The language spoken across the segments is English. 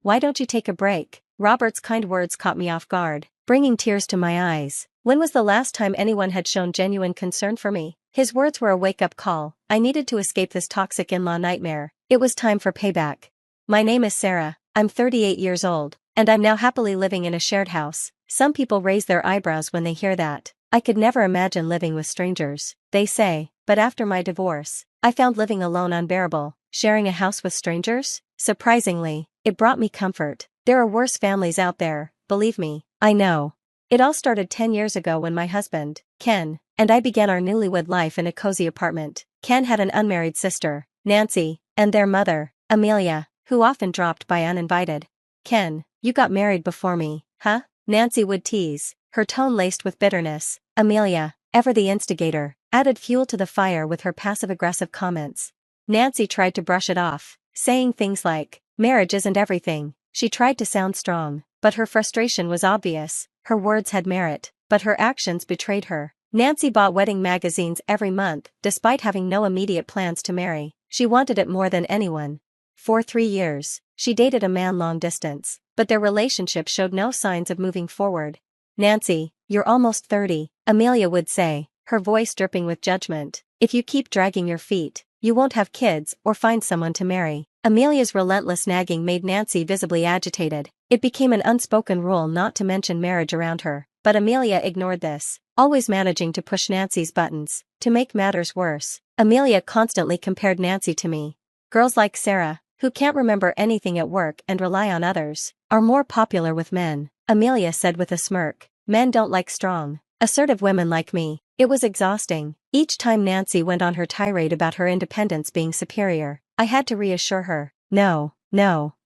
Why don't you take a break? Robert's kind words caught me off guard, bringing tears to my eyes. When was the last time anyone had shown genuine concern for me? His words were a wake-up call. I needed to escape this toxic in-law nightmare. It was time for payback. My name is Sarah, I'm 38 years old, and I'm now happily living in a shared house. Some people raise their eyebrows when they hear that. I could never imagine living with strangers, they say, but after my divorce, I found living alone unbearable. Sharing a house with strangers? Surprisingly, it brought me comfort. There are worse families out there, believe me, I know. It all started 10 years ago when my husband, Ken, and I began our newlywed life in a cozy apartment. Ken had an unmarried sister, Nancy, and their mother, Amelia, who often dropped by uninvited. Ken, you got married before me, huh? Nancy would tease, her tone laced with bitterness. Amelia, ever the instigator, added fuel to the fire with her passive-aggressive comments. Nancy tried to brush it off, saying things like, marriage isn't everything. She tried to sound strong, but her frustration was obvious. Her words had merit, but her actions betrayed her. Nancy bought wedding magazines every month, despite having no immediate plans to marry. She wanted it more than anyone. For 3 years, she dated a man long distance, but their relationship showed no signs of moving forward. Nancy, you're almost 30, Amelia would say, her voice dripping with judgment. If you keep dragging your feet, you won't have kids or find someone to marry. Amelia's relentless nagging made Nancy visibly agitated. It became an unspoken rule not to mention marriage around her, but Amelia ignored this, always managing to push Nancy's buttons. To make matters worse, Amelia constantly compared Nancy to me. Girls like Sarah, who can't remember anything at work and rely on others, are more popular with men, Amelia said with a smirk. Men don't like strong, assertive women like me. It was exhausting. Each time Nancy went on her tirade about her independence being superior, I had to reassure her. No,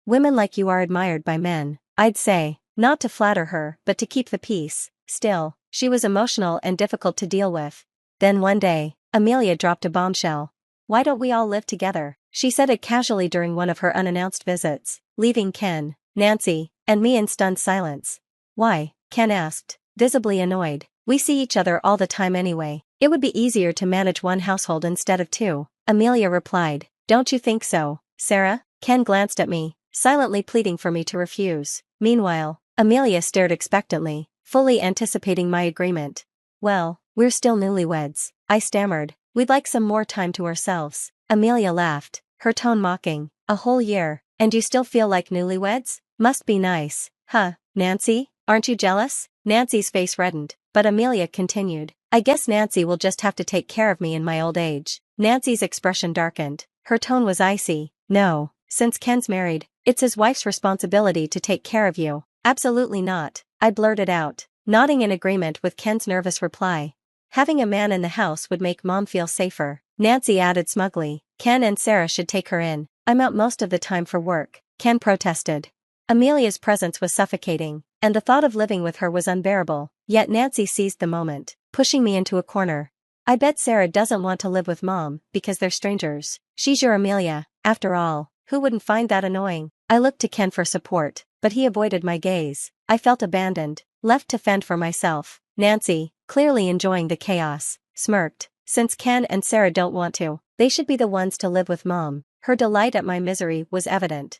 women like you are admired by men, I'd say, not to flatter her but to keep the peace. Still, she was emotional and difficult to deal with. Then one day, Amelia dropped a bombshell. Why don't we all live together? She said it casually during one of her unannounced visits, leaving Ken, Nancy, and me in stunned silence. Why? Ken asked, visibly annoyed. We see each other all the time anyway. It would be easier to manage one household instead of two, Amelia replied. Don't you think so, Sarah? Ken glanced at me, silently pleading for me to refuse. Meanwhile, Amelia stared expectantly, fully anticipating my agreement. Well, we're still newlyweds, I stammered. We'd like some more time to ourselves. Amelia laughed, her tone mocking. A whole year, and you still feel like newlyweds? Must be nice, huh, Nancy? Aren't you jealous? Nancy's face reddened, but Amelia continued. I guess Nancy will just have to take care of me in my old age. Nancy's expression darkened, her tone was icy. No, since Ken's married, it's his wife's responsibility to take care of you. Absolutely not, I blurted out, nodding in agreement with Ken's nervous reply. Having a man in the house would make Mom feel safer, Nancy added smugly. Ken and Sarah should take her in. I'm out most of the time for work, Ken protested. Amelia's presence was suffocating, and the thought of living with her was unbearable, yet Nancy seized the moment, pushing me into a corner. I bet Sarah doesn't want to live with Mom, because they're strangers. She's your Amelia, after all, who wouldn't find that annoying? I looked to Ken for support, but he avoided my gaze. I felt abandoned, left to fend for myself. Nancy, clearly enjoying the chaos, smirked. Since Ken and Sarah don't want to, they should be the ones to live with Mom. Her delight at my misery was evident.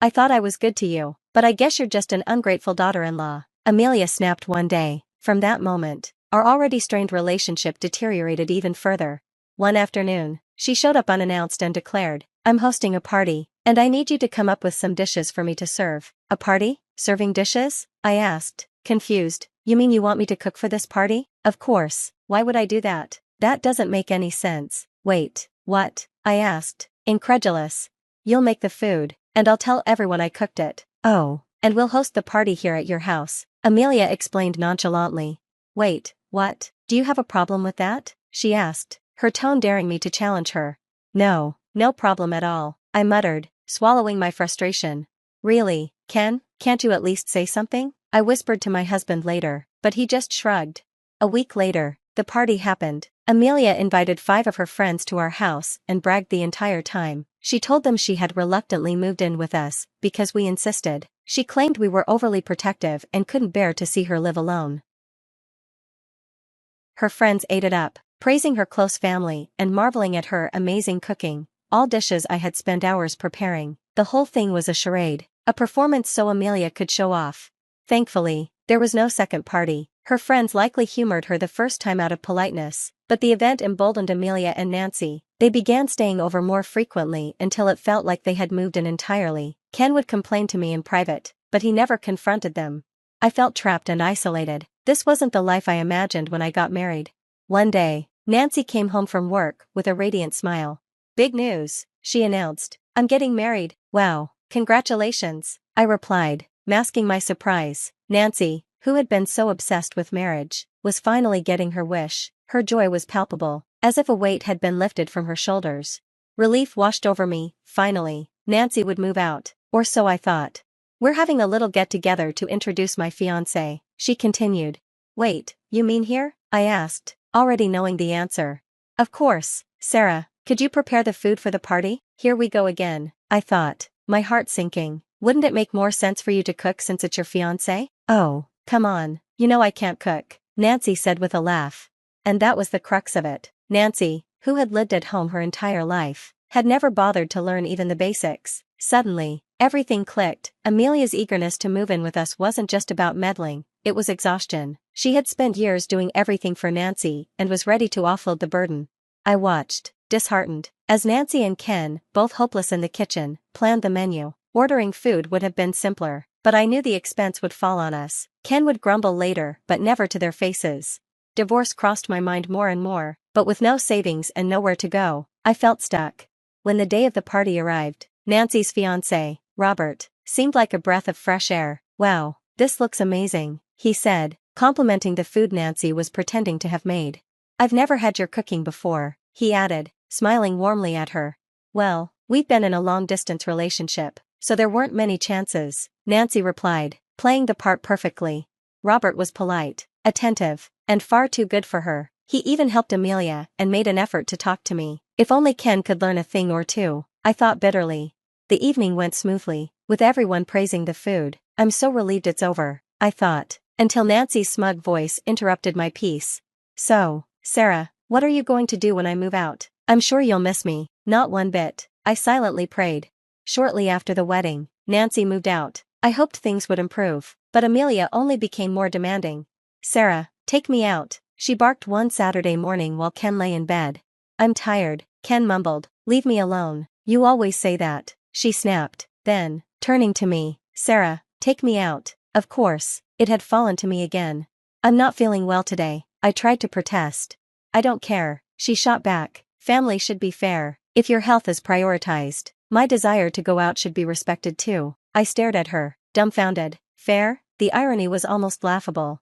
I thought I was good to you, but I guess you're just an ungrateful daughter-in-law, Amelia snapped one day. From that moment, our already strained relationship deteriorated even further. One afternoon, she showed up unannounced and declared, I'm hosting a party, and I need you to come up with some dishes for me to serve. A party? Serving dishes? I asked, confused. You mean you want me to cook for this party? Of course, why would I do that? That doesn't make any sense. Wait, what? I asked, incredulous. You'll make the food, and I'll tell everyone I cooked it. Oh, and we'll host the party here at your house, Amelia explained nonchalantly. Wait, what? Do you have a problem with that? She asked, her tone daring me to challenge her. No problem at all, I muttered, swallowing my frustration. Really, Ken, can't you at least say something? I whispered to my husband later, but he just shrugged. A week later, the party happened. Amelia invited 5 of her friends to our house and bragged the entire time. She told them she had reluctantly moved in with us because we insisted. She claimed we were overly protective and couldn't bear to see her live alone. Her friends ate it up, praising her close family and marveling at her amazing cooking, all dishes I had spent hours preparing. The whole thing was a charade. A performance so Amelia could show off. Thankfully, there was no second party. Her friends likely humored her the first time out of politeness, but the event emboldened Amelia and Nancy. They began staying over more frequently until it felt like they had moved in entirely. Ken would complain to me in private, but he never confronted them. I felt trapped and isolated. This wasn't the life I imagined when I got married. One day, Nancy came home from work with a radiant smile. "Big news," she announced. "I'm getting married." "Wow, congratulations," I replied, masking my surprise. Nancy, who had been so obsessed with marriage, was finally getting her wish. Her joy was palpable, as if a weight had been lifted from her shoulders. Relief washed over me. Finally, Nancy would move out, or so I thought. "We're having a little get-together to introduce my fiancé," she continued. "Wait, you mean here?" I asked, already knowing the answer. "Of course, Sarah, could you prepare the food for the party?" Here we go again, I thought, my heart sinking. "Wouldn't it make more sense for you to cook since it's your fiancé?" "Oh, come on, you know I can't cook," Nancy said with a laugh. And that was the crux of it. Nancy, who had lived at home her entire life, had never bothered to learn even the basics. Suddenly, everything clicked. Amelia's eagerness to move in with us wasn't just about meddling, it was exhaustion. She had spent years doing everything for Nancy and was ready to offload the burden. I watched, disheartened, as Nancy and Ken, both hopeless in the kitchen, planned the menu. Ordering food would have been simpler, but I knew the expense would fall on us. Ken would grumble later, but never to their faces. Divorce crossed my mind more and more, but with no savings and nowhere to go, I felt stuck. When the day of the party arrived, Nancy's fiancé, Robert, seemed like a breath of fresh air. "Wow, this looks amazing," he said, complimenting the food Nancy was pretending to have made. "I've never had your cooking before," he added, smiling warmly at her. "Well, we've been in a long-distance relationship, so there weren't many chances," Nancy replied, playing the part perfectly. Robert was polite, attentive, and far too good for her. He even helped Amelia and made an effort to talk to me. If only Ken could learn a thing or two, I thought bitterly. The evening went smoothly, with everyone praising the food. "I'm so relieved it's over," I thought, until Nancy's smug voice interrupted my peace. "So, Sarah, what are you going to do when I move out? I'm sure you'll miss me." "Not one bit," I silently prayed. Shortly after the wedding, Nancy moved out. I hoped things would improve, but Amelia only became more demanding. "Sarah, take me out," she barked one Saturday morning while Ken lay in bed. "I'm tired," Ken mumbled. "Leave me alone." "You always say that," she snapped. Then, turning to me, "Sarah, take me out." Of course, it had fallen to me again. "I'm not feeling well today," I tried to protest. "I don't care," she shot back. "Family should be fair. If your health is prioritized, my desire to go out should be respected too." I stared at her, dumbfounded. Fair? The irony was almost laughable.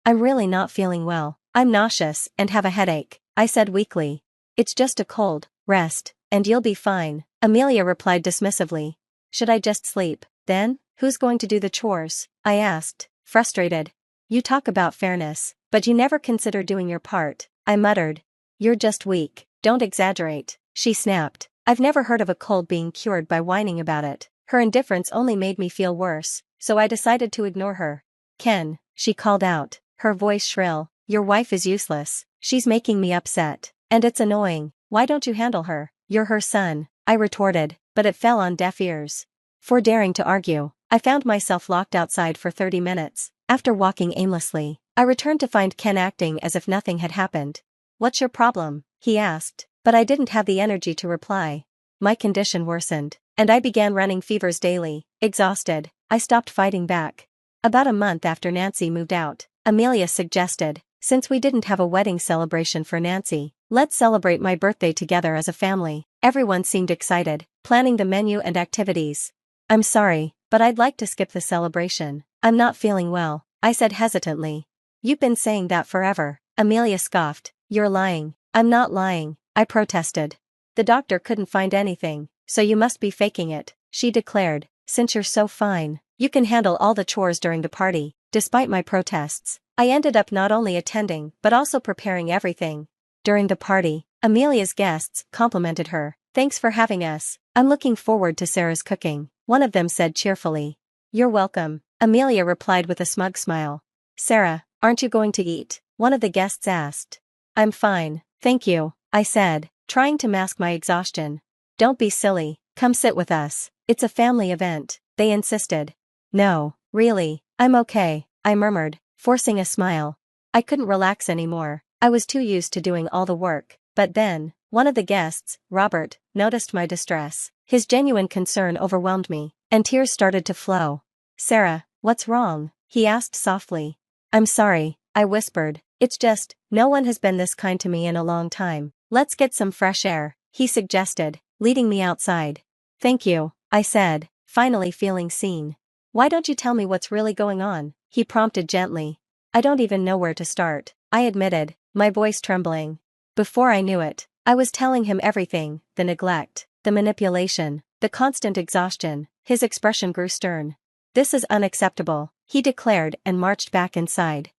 "I'm really not feeling well. I'm nauseous and have a headache," I said weakly. "It's just a cold. Rest, and you'll be fine," Amelia replied dismissively. "Should I just sleep, then? Who's going to do the chores?" I asked, frustrated. "You talk about fairness, but you never consider doing your part," I muttered. "You're just weak, don't exaggerate," she snapped. I've never heard of a cold being cured by whining about it. Her indifference only made me feel worse, so I decided to ignore her. "Ken," she called out, her voice shrill, "your wife is useless. She's making me upset. And it's annoying. Why don't you handle her? You're her son," I retorted, but it fell on deaf ears. For daring to argue, I found myself locked outside for 30 minutes. After walking aimlessly, I returned to find Ken acting as if nothing had happened. "What's your problem?" he asked, but I didn't have the energy to reply. My condition worsened, and I began running fevers daily. Exhausted, I stopped fighting back. About a month after Nancy moved out, Amelia suggested, since we didn't have a wedding celebration for Nancy, let's celebrate my birthday together as a family. Everyone seemed excited, planning the menu and activities. "I'm sorry, but I'd like to skip the celebration. I'm not feeling well," I said hesitantly. "You've been saying that forever," Amelia scoffed. "You're lying." "I'm not lying," I protested. "The doctor couldn't find anything, so you must be faking it," she declared. "Since you're so fine, you can handle all the chores during the party." Despite my protests, I ended up not only attending but also preparing everything. During the party, Amelia's guests complimented her. "Thanks for having us. I'm looking forward to Sarah's cooking," one of them said cheerfully. "You're welcome," Amelia replied with a smug smile. "Sarah, aren't you going to eat?" one of the guests asked. "I'm fine, thank you," I said, trying to mask my exhaustion. "Don't be silly, come sit with us. It's a family event." they insisted. No, really, I'm okay, I murmured, forcing a smile. I couldn't relax anymore. I was too used to doing all the work. But then, one of the guests, Robert, noticed my distress. His genuine concern overwhelmed me, and tears started to flow. Sarah, what's wrong? He asked softly. I'm sorry, I whispered. It's just, no one has been this kind to me in a long time. Let's get some fresh air, he suggested, leading me outside. Thank you, I said, finally feeling seen. Why don't you tell me what's really going on? He prompted gently. I don't even know where to start, I admitted, my voice trembling. Before I knew it, I was telling him everything, the neglect, the manipulation, the constant exhaustion. His expression grew stern. This is unacceptable, he declared and marched back inside.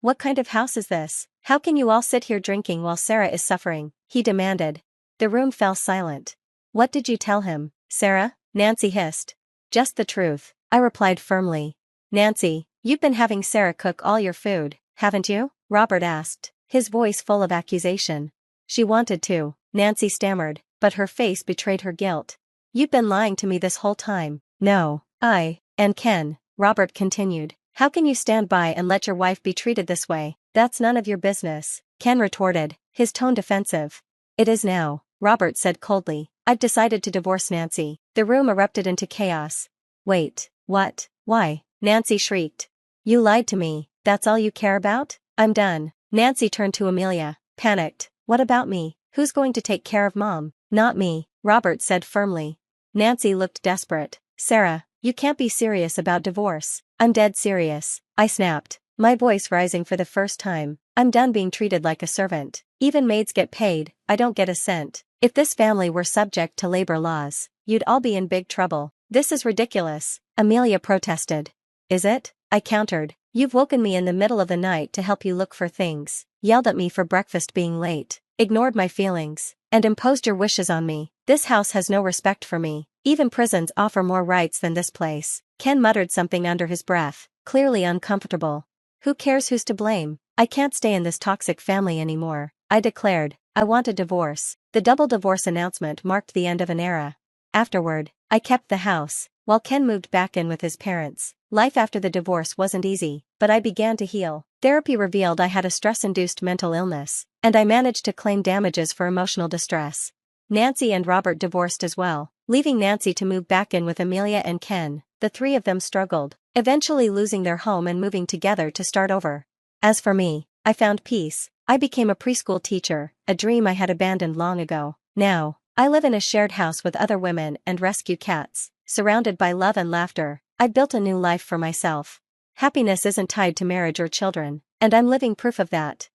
What kind of house is this? How can you all sit here drinking while Sarah is suffering? He demanded. The room fell silent. What did you tell him, Sarah? Nancy hissed. Just the truth, I replied firmly. Nancy, you've been having Sarah cook all your food, haven't you? Robert asked, his voice full of accusation. She wanted to, Nancy stammered, but her face betrayed her guilt. You've been lying to me this whole time. No, and Ken, Robert continued. How can you stand by and let your wife be treated this way? That's none of your business, Ken retorted, his tone defensive. It is now, Robert said coldly. I've decided to divorce Nancy. The room erupted into chaos. Wait, what? Why? Nancy shrieked. You lied to me, that's all you care about? I'm done. Nancy turned to Amelia, panicked. What about me? Who's going to take care of Mom? Not me, Robert said firmly. Nancy looked desperate. Sarah, you can't be serious about divorce. I'm dead serious, I snapped, my voice rising for the first time. I'm done being treated like a servant. Even maids get paid, I don't get a cent. If this family were subject to labor laws, you'd all be in big trouble. This is ridiculous, Amelia protested. Is it? I countered. You've woken me in the middle of the night to help you look for things, yelled at me for breakfast being late, ignored my feelings, and imposed your wishes on me. This house has no respect for me. Even prisons offer more rights than this place. Ken muttered something under his breath, clearly uncomfortable. Who cares who's to blame? I can't stay in this toxic family anymore, I declared. I want a divorce. The double divorce announcement marked the end of an era. Afterward, I kept the house, while Ken moved back in with his parents. Life after the divorce wasn't easy, but I began to heal. Therapy revealed I had a stress-induced mental illness, and I managed to claim damages for emotional distress. Nancy and Robert divorced as well, leaving Nancy to move back in with Amelia and Ken. The three of them struggled, eventually losing their home and moving together to start over. As for me, I found peace. I became a preschool teacher, a dream I had abandoned long ago. Now, I live in a shared house with other women and rescue cats, surrounded by love and laughter. I built a new life for myself. Happiness isn't tied to marriage or children, and I'm living proof of that.